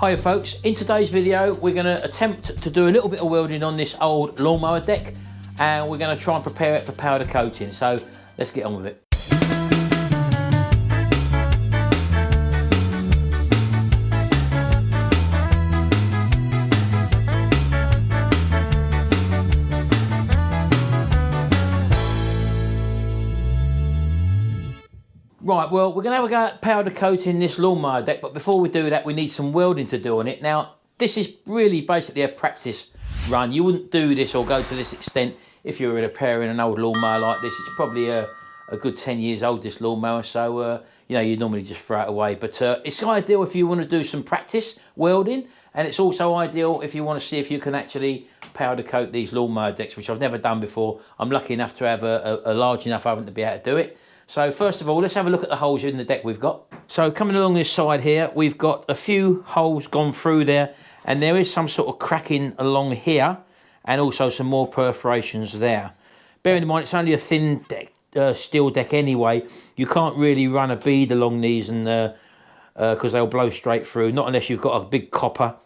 Hi folks, in today's video we're going to attempt to do a little bit of welding on this old lawnmower deck, and we're going to try and prepare it for powder coating, so let's get on with it. Right, well, we're going to have a go at powder coating this lawnmower deck, but before we do that, we need some welding to do on it. Now, this is really basically a practice run. You wouldn't do this or go to this extent if you were repairing an old lawnmower like this. It's probably a good 10 years old, this lawnmower, so, you know, you normally just throw it away. But it's ideal if you want to do some practice welding, and it's also ideal if you want to see if you can actually powder coat these lawnmower decks, which I've never done before. I'm lucky enough to have a large enough oven to be able to do it. So first of all, let's have a look at the holes in the deck we've got. So coming along this side here, we've got a few holes gone through there, and there is some sort of cracking along here, and also some more perforations there. Bearing in mind, it's only a thin deck, steel deck anyway. You can't really run a bead along these, and because they'll blow straight through, not unless you've got a big copper,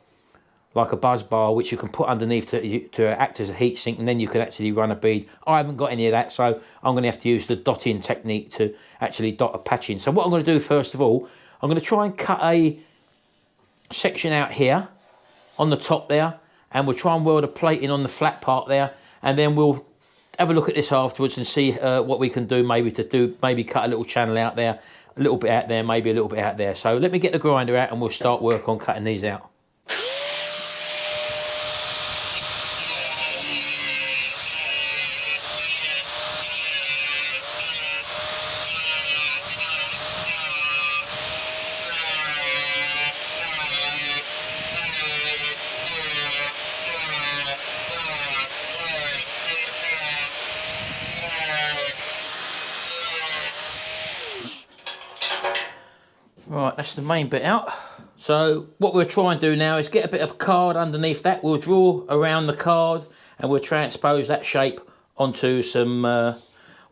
like a buzz bar, which you can put underneath to act as a heat sink, and then you can actually run a bead. I haven't got any of that, so I'm going to have to use the dotting technique to actually dot a patch in. So what I'm going to do first of all, I'm going to try and cut a section out here on the top there, and we'll try and weld a plating on the flat part there, and then we'll have a look at this afterwards and see what we can do, maybe cut a little channel out there, a little bit out there, maybe a little bit out there. So let me get the grinder out and we'll start work on cutting these out. Right, that's the main bit out. So what we'll try and do now is get a bit of card underneath that. We'll draw around the card and we'll transpose that shape onto some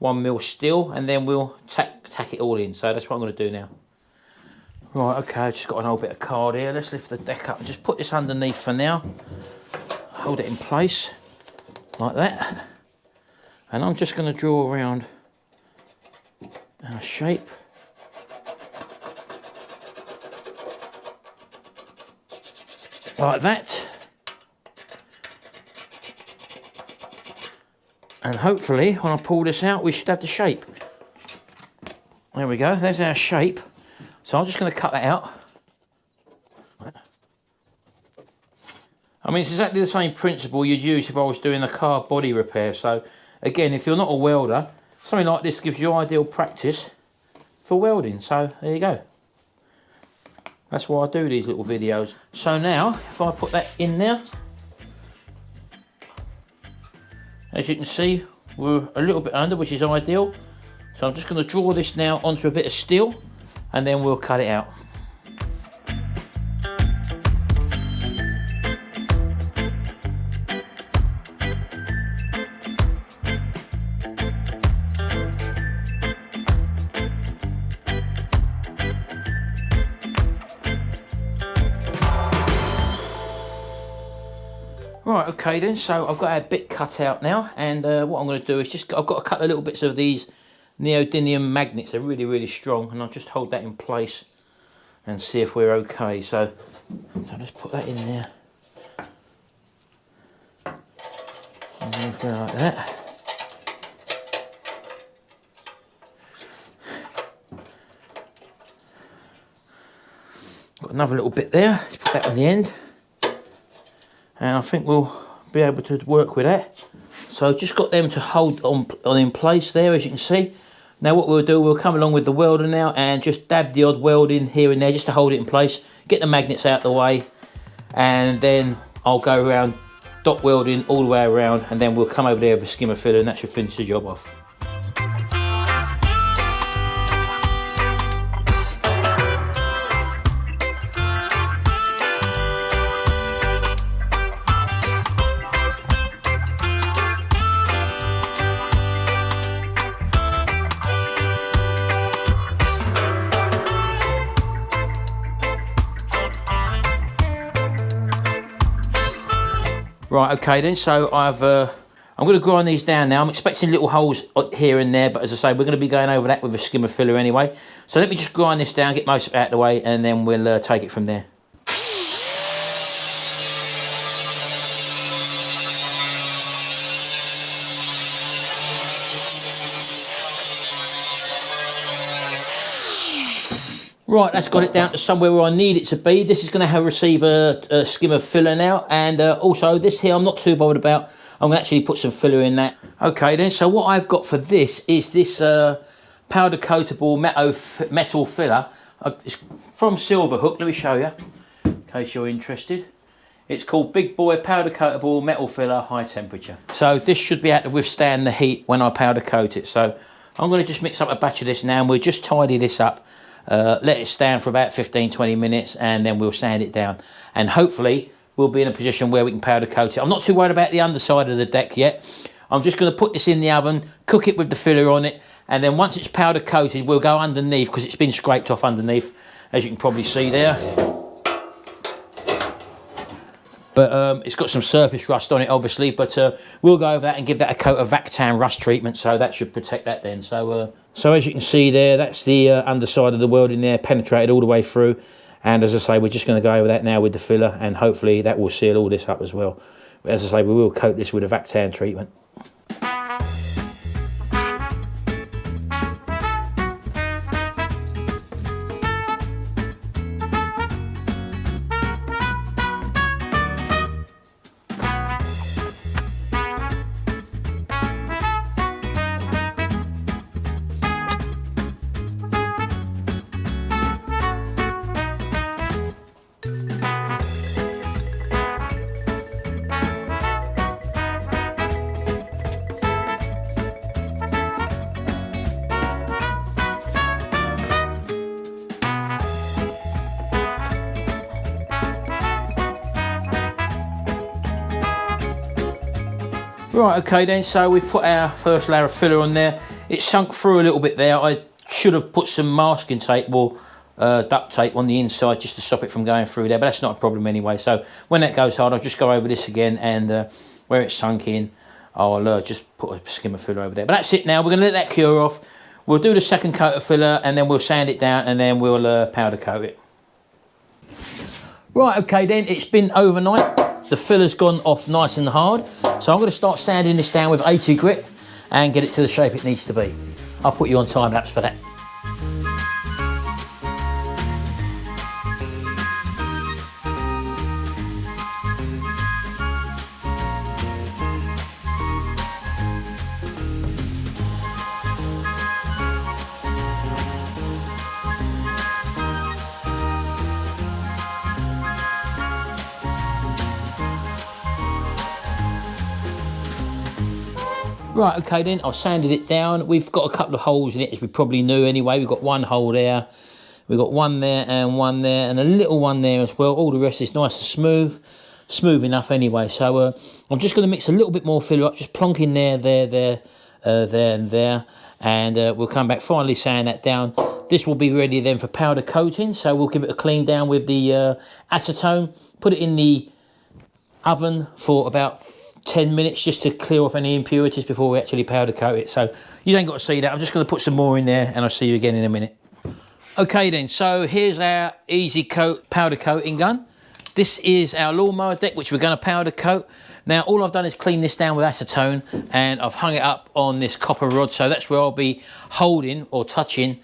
1mm steel, and then we'll tack it all in. So that's what I'm going to do now. Right, okay, I've just got an old bit of card here. Let's lift the deck up and just put this underneath for now. Hold it in place like that. And I'm just going to draw around our shape. Like that, and hopefully when I pull this out we should have the shape. There we go, there's our shape. So I'm just going to cut that out. I mean, it's exactly the same principle you'd use if I was doing a car body repair. So again, if you're not a welder, something like this gives you ideal practice for welding. So there you go. That's why I do these little videos. So now, if I put that in there, as you can see, we're a little bit under, which is ideal. So I'm just going to draw this now onto a bit of steel, and then we'll cut it out. Right, okay then, so I've got our bit cut out now, and what I'm going to do is I've got to cut the little bits of these neodymium magnets. They're really, really strong, and I'll just hold that in place and see if we're okay. So let's put that in there. And then go like that. Got another little bit there, let's put that on the end. And I think we'll be able to work with that. So just got them to hold on in place there, as you can see. Now what we'll do, we'll come along with the welder now and just dab the odd weld in here and there just to hold it in place. Get the magnets out the way, and then I'll go around dot welding all the way around, and then we'll come over there with a skimmer filler, and that should finish the job off. Right, okay then, so I'm going to grind these down now. I'm expecting little holes here and there, but as I say, we're going to be going over that with a skimmer filler anyway. So let me just grind this down, get most of it out of the way, and then we'll take it from there. Right, that's got it down to somewhere where I need it to be. This is going to receive a skimmer filler now, and also this here I'm not too bothered about. I'm going to actually put some filler in that. Okay then, so what I've got for this is this powder coatable metal filler. It's from Silverhook, let me show you, in case you're interested. It's called Big Boy Powder Coatable Metal Filler High Temperature. So this should be able to withstand the heat when I powder coat it. So I'm going to just mix up a batch of this now, and we'll just tidy this up. Let it stand for about 15-20 minutes, and then we'll sand it down, and hopefully we'll be in a position where we can powder coat it. I'm not too worried about the underside of the deck yet. I'm just going to put this in the oven, cook it with the filler on it, and then once it's powder coated we'll go underneath, because it's been scraped off underneath, as you can probably see there. But it's got some surface rust on it obviously, but we'll go over that and give that a coat of Vactan rust treatment, so that should protect that then. So as you can see there, that's the underside of the welding there, penetrated all the way through. And as I say, we're just going to go over that now with the filler, and hopefully that will seal all this up as well. As I say, we will coat this with a Vactan treatment. Right, okay then, so we've put our first layer of filler on there. It sunk through a little bit there. I should have put some masking tape or duct tape on the inside just to stop it from going through there, but that's not a problem anyway. So when that goes hard, I'll just go over this again, and where it's sunk in, I'll just put a skimmer filler over there. But that's it now. We're going to let that cure off. We'll do the second coat of filler, and then we'll sand it down, and then we'll powder coat it. Right, okay then, it's been overnight. The filler's gone off nice and hard. So I'm going to start sanding this down with 80 grit and get it to the shape it needs to be. I'll put you on time lapse for that. Right, okay then, I've sanded it down. We've got a couple of holes in it, as we probably knew anyway. We've got one hole there, we've got one there, and a little one there as well. All the rest is nice and smooth enough anyway. So I'm just going to mix a little bit more filler up, just plonk in there, there, and there. And we'll come back, finally sand that down. This will be ready then for powder coating. So we'll give it a clean down with the acetone, put it in the oven for about 10 minutes just to clear off any impurities before we actually powder coat it. So you ain't got to see that. I'm just going to put some more in there, and I'll see you again in a minute. Okay then, so here's our Easy Coat powder coating gun. This is our lawnmower deck, which we're going to powder coat. Now all I've done is clean this down with acetone, and I've hung it up on this copper rod, so that's where I'll be holding or touching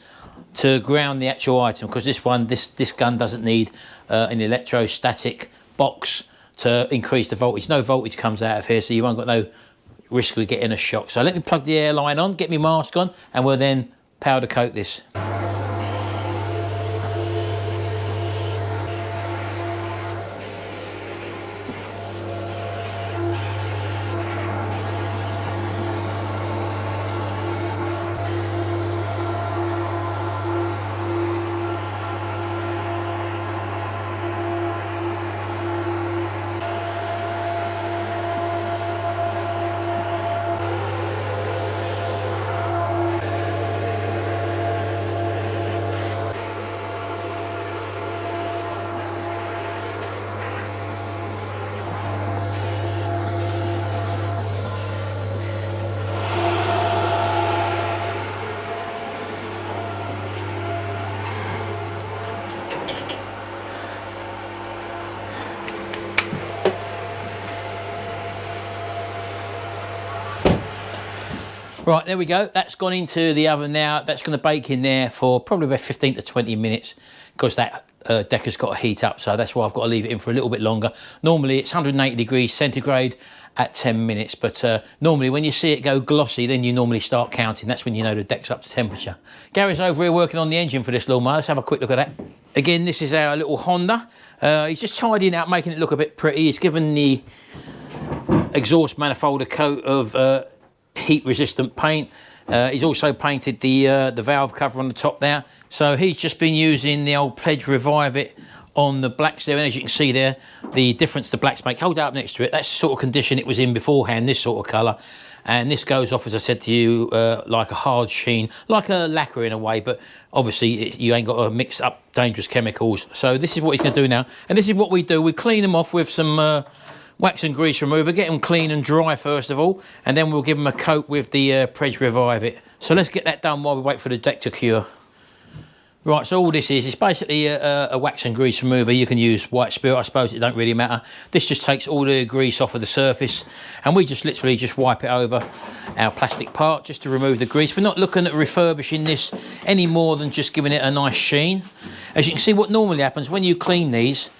to ground the actual item, because this gun doesn't need an electrostatic box to increase the voltage. No voltage comes out of here, so you won't got no risk of getting a shock. So let me plug the air line on, get my mask on, and we'll then powder coat this. Right, there we go. That's gone into the oven now. That's going to bake in there for probably about 15 to 20 minutes because that deck has got to heat up. So that's why I've got to leave it in for a little bit longer. Normally it's 180 degrees centigrade at 10 minutes. But normally when you see it go glossy, then you normally start counting. That's when you know the deck's up to temperature. Gary's over here working on the engine for this lawnmower. Let's have a quick look at that. Again, this is our little Honda. He's just tidying it up, making it look a bit pretty. He's given the exhaust manifold a coat of heat resistant paint. He's also painted the valve cover on the top there. So he's just been using the old Pledge Revive It on the blacks there, and as you can see there, the difference the blacks make. Hold it up next to it. That's the sort of condition it was in beforehand, this sort of colour. And this goes off, as I said to you, like a hard sheen, like a lacquer in a way, but obviously you ain't got to mix up dangerous chemicals. So this is what he's going to do now, and this is what we do. We clean them off with some wax and grease remover, get them clean and dry first of all, and then we'll give them a coat with the Pledge Revive It. So let's get that done while we wait for the deck to cure. Right, so all this is, it's basically a wax and grease remover. You can use white spirit, I suppose, it don't really matter. This just takes all the grease off of the surface, and we just literally just wipe it over our plastic part just to remove the grease. We're not looking at refurbishing this any more than just giving it a nice sheen. As you can see, what normally happens when you clean these,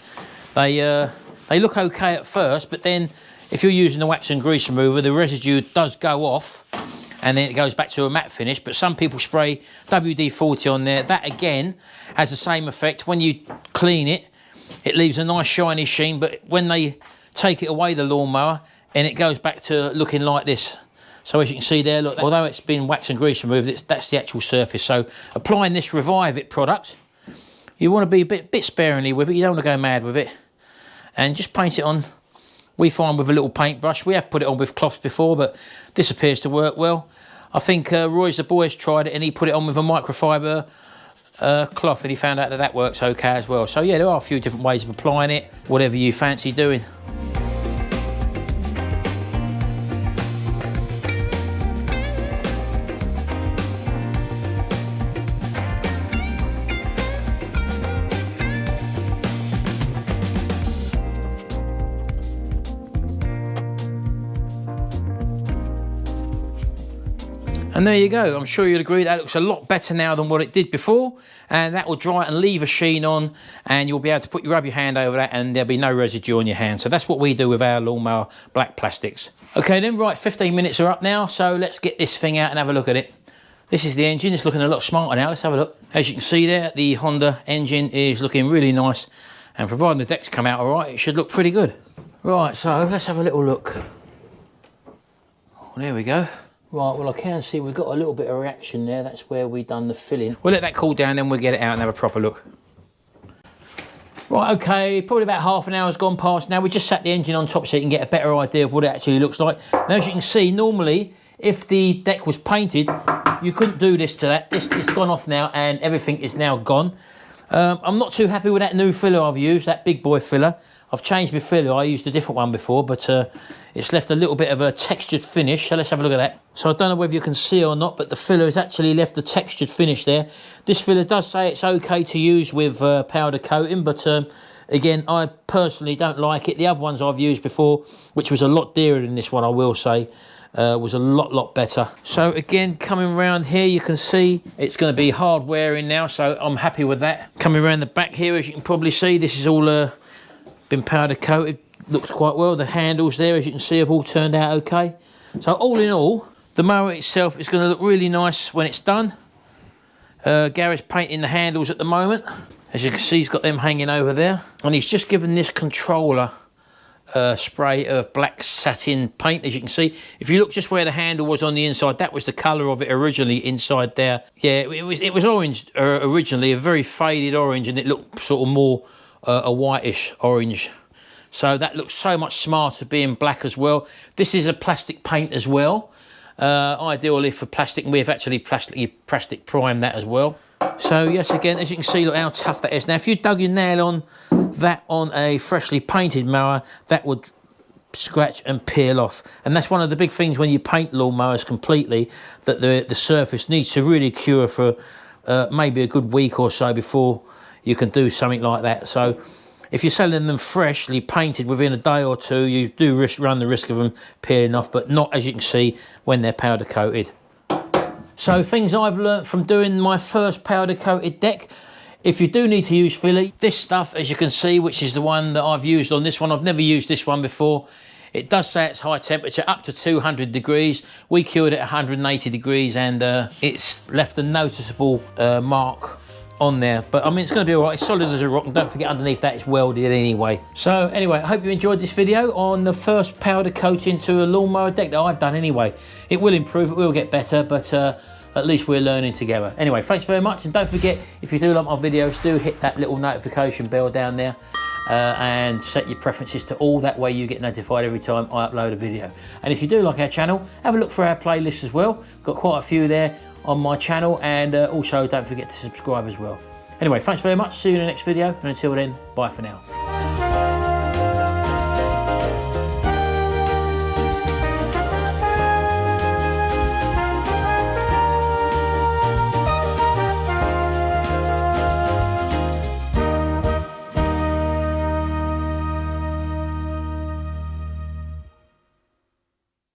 they look okay at first, but then if you're using the wax and grease remover, the residue does go off, and then it goes back to a matte finish. But some people spray WD-40 on there. That again has the same effect. When you clean it, it leaves a nice shiny sheen, but when they take it away, the lawnmower, and it goes back to looking like this. So as you can see there, look, although it's been wax and grease removed, that's the actual surface. So applying this Revive It product, you want to be a bit sparingly with it. You don't want to go mad with it. And just paint it on, we find, with a little paintbrush. We have put it on with cloths before, but this appears to work well. I think Roy's the boys tried it, and he put it on with a microfiber cloth, and he found out that that works okay as well. So yeah, there are a few different ways of applying it, whatever you fancy doing. And there you go. I'm sure you'll agree that looks a lot better now than what it did before, and that will dry and leave a sheen on, and you'll be able to rub your hand over that and there'll be no residue on your hand. So that's what we do with our lawnmower black plastics. Okay then, right, 15 minutes are up now, so let's get this thing out and have a look at it. This is the engine. It's looking a lot smarter now. Let's have a look. As you can see there, the Honda engine is looking really nice, and providing the decks come out all right, it should look pretty good. Right, so let's have a little look. Oh, there we go. Right, well I can see we've got a little bit of reaction there. That's where we've done the filling. We'll let that cool down, then we'll get it out and have a proper look. Right, okay, probably about half an hour's gone past now. We just sat the engine on top so you can get a better idea of what it actually looks like. Now as you can see, normally if the deck was painted, you couldn't do this to that. This is gone off now and everything is now gone. I'm not too happy with that new filler I've used, that big boy filler. I've changed my filler. I used a different one before, but it's left a little bit of a textured finish. So let's have a look at that. So I don't know whether you can see or not, but the filler has actually left a textured finish there. This filler does say it's okay to use with powder coating, but again, I personally don't like it. The other ones I've used before, which was a lot dearer than this one, I will say, was a lot better. So again, coming around here, you can see it's going to be hard wearing now, so I'm happy with that. Coming around the back here, as you can probably see, this is all been powder coated. Looks quite well. The handles there, as you can see, have all turned out okay. So all in all, the mower itself is going to look really nice when it's done. Gary's painting the handles at the moment. As you can see, he's got them hanging over there, and he's just given this controller spray of black satin paint. As you can see, if you look just where the handle was on the inside, that was the colour of it originally inside there. Yeah, it was orange originally, a very faded orange, and it looked sort of more a whitish orange. So that looks so much smarter being black as well. This is a plastic paint as well, ideally for plastic, and we've actually plastic primed that as well. So yes, again, as you can see, look how tough that is. Now if you dug your nail on that on a freshly painted mower, that would scratch and peel off, and that's one of the big things when you paint lawnmowers completely, that the surface needs to really cure for maybe a good week or so before you can do something like that. So if you're selling them freshly painted within a day or two, you do run the risk of them peeling off, but not, as you can see, when they're powder coated. So things I've learnt from doing my first powder coated deck. If you do need to use Philly, this stuff, as you can see, which is the one that I've used on this one, I've never used this one before. It does say it's high temperature, up to 200 degrees. We cured it at 180 degrees and it's left a noticeable mark on there. But I mean, it's gonna be all right. It's solid as a rock, and don't forget underneath that it's welded anyway. So anyway, I hope you enjoyed this video on the first powder coating to a lawnmower deck that I've done anyway. It will improve, it will get better, but at least we're learning together. Anyway, thanks very much, and don't forget, if you do like my videos, do hit that little notification bell down there. And set your preferences to all, that way you get notified every time I upload a video. And if you do like our channel, have a look for our playlists as well. Got quite a few there on my channel, and also don't forget to subscribe as well. Anyway, thanks very much, see you in the next video, and until then, bye for now.